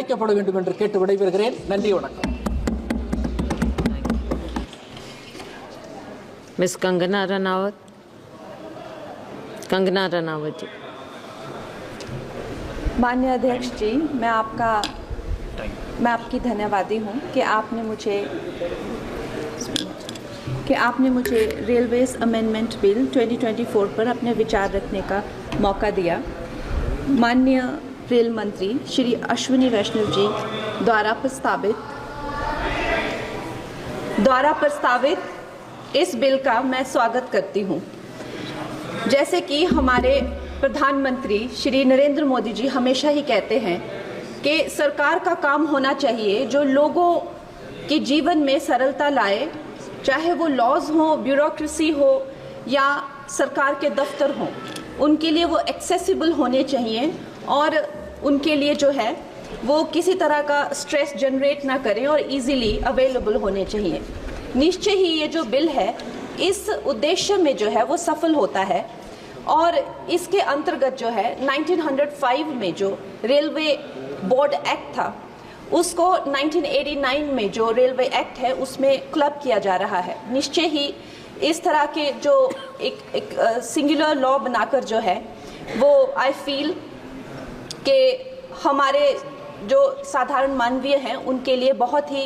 நிறைவேற்றப்பட வேண்டும் என்று கேட்டு விடைபெறுகிறேன். நன்றி, வணக்கம். मिस कंगना रनावत जी। माननीय अध्यक्ष जी, मैं आपकी धन्यवादी हूँ कि आपने मुझे रेलवेज अमेंडमेंट बिल 2024 पर अपने विचार रखने का मौका दिया। माननीय रेल मंत्री श्री अश्विनी वैष्णव जी द्वारा प्रस्तावित इस बिल का मैं स्वागत करती हूँ। जैसे कि हमारे प्रधानमंत्री श्री नरेंद्र मोदी जी हमेशा ही कहते हैं कि सरकार का काम होना चाहिए जो लोगों के जीवन में सरलता लाए, चाहे वो लॉज हो, ब्यूरोक्रेसी हो या सरकार के दफ्तर हो, उनके लिए वो एक्सेसिबल होने चाहिए और उनके लिए जो है वो किसी तरह का स्ट्रेस जनरेट ना करें और इजीली अवेलेबल होने चाहिए। निश्चय ही ये जो बिल है इस उद्देश्य में जो है वो सफल होता है और इसके अंतर्गत जो है 1905 में जो रेलवे बोर्ड एक्ट था उसको 1989 में जो रेलवे एक्ट है उसमें क्लब किया जा रहा है। निश्चय ही इस तरह के जो एक सिंगुलर लॉ बनाकर जो है वो आई फील कि हमारे जो साधारण मानवीय हैं उनके लिए बहुत ही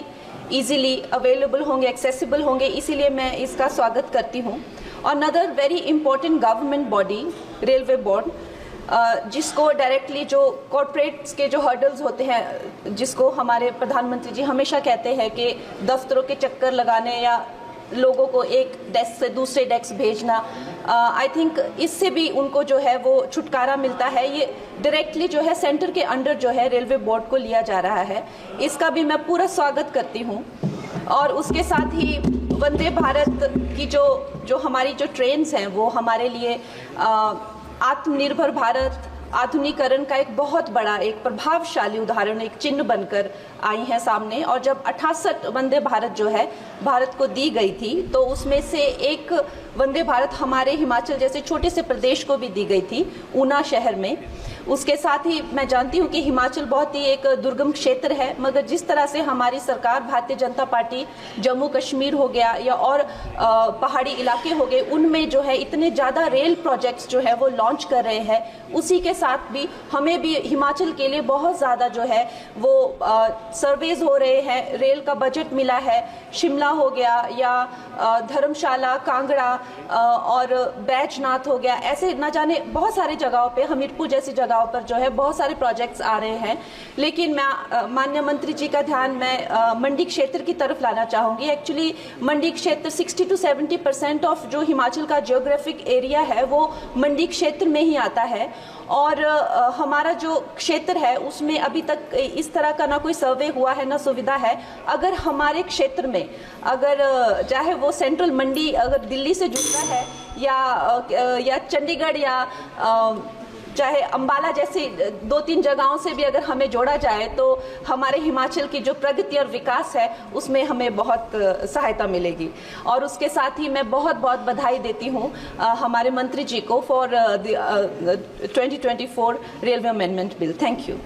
इजीली अवेलेबल होंगे, एक्सेसिबल होंगे, इसीलिए मैं इसका स्वागत करती हूँ। और another very important government body railway board, जिसको डायरेक्टली जो कॉर्पोरेट्स के जो हर्डल्स होते हैं, जिसको हमारे प्रधानमंत्री जी हमेशा कहते हैं कि दफ्तरों के चक्कर लगाने या लोगों को एक डेस्क से दूसरे डेस्क भेजना, आई थिंक इससे भी उनको जो है वो छुटकारा मिलता है। ये डायरेक्टली जो है सेंटर के अंडर जो है रेलवे बोर्ड को लिया जा रहा है, इसका भी मैं पूरा स्वागत करती हूँ। और उसके साथ ही वंदे भारत की जो हमारी जो ट्रेन्स हैं वो हमारे लिए आत्मनिर्भर भारत आधुनिकीकरण का एक बहुत बड़ा, एक प्रभावशाली उदाहरण, एक चिन्ह बनकर आई हैं सामने। और जब 68 वंदे भारत जो है भारत को दी गई थी तो उसमें से एक वंदे भारत हमारे हिमाचल जैसे छोटे से प्रदेश को भी दी गई थी, ऊना शहर में। उसके साथ ही मैं जानती हूँ कि हिमाचल बहुत ही एक दुर्गम क्षेत्र है, मगर जिस तरह से हमारी सरकार भारतीय जनता पार्टी जम्मू कश्मीर हो गया या और पहाड़ी इलाके हो गए, उनमें जो है इतने ज़्यादा रेल प्रोजेक्ट्स जो है वो लॉन्च कर रहे हैं, उसी के साथ भी हमें भी हिमाचल के लिए बहुत ज़्यादा जो है वो सर्वेज हो रहे हैं, रेल का बजट मिला है। शिमला हो गया या धर्मशाला, कांगड़ा और बैजनाथ हो गया, ऐसे न जाने बहुत सारी जगहों पे, हमीरपुर जैसी जगहों पर जो है बहुत सारे प्रोजेक्ट्स आ रहे हैं। लेकिन मैं माननीय मंत्री जी का ध्यान मैं मंडी क्षेत्र की तरफ लाना चाहूँगी। एक्चुअली मंडी क्षेत्र 60 to 70% ऑफ जो हिमाचल का जियोग्राफिक एरिया है वो मंडी क्षेत्र में ही आता है और हमारा जो क्षेत्र है उसमें अभी तक इस तरह का ना कोई सर्वे हुआ है ना सुविधा है। अगर हमारे क्षेत्र में अगर चाहे वो सेंट्रल मंडी अगर दिल्ली से जुड़ता है या चंडीगढ़ या चाहे अंबाला जैसी 2-3 जगहों से भी अगर हमें जोड़ा जाए तो हमारे हिमाचल की जो प्रगति और विकास है उसमें हमें बहुत सहायता मिलेगी। और उसके साथ ही मैं बहुत बहुत बधाई देती हूँ हमारे मंत्री जी को for 2024 railway amendment bill. Thank you.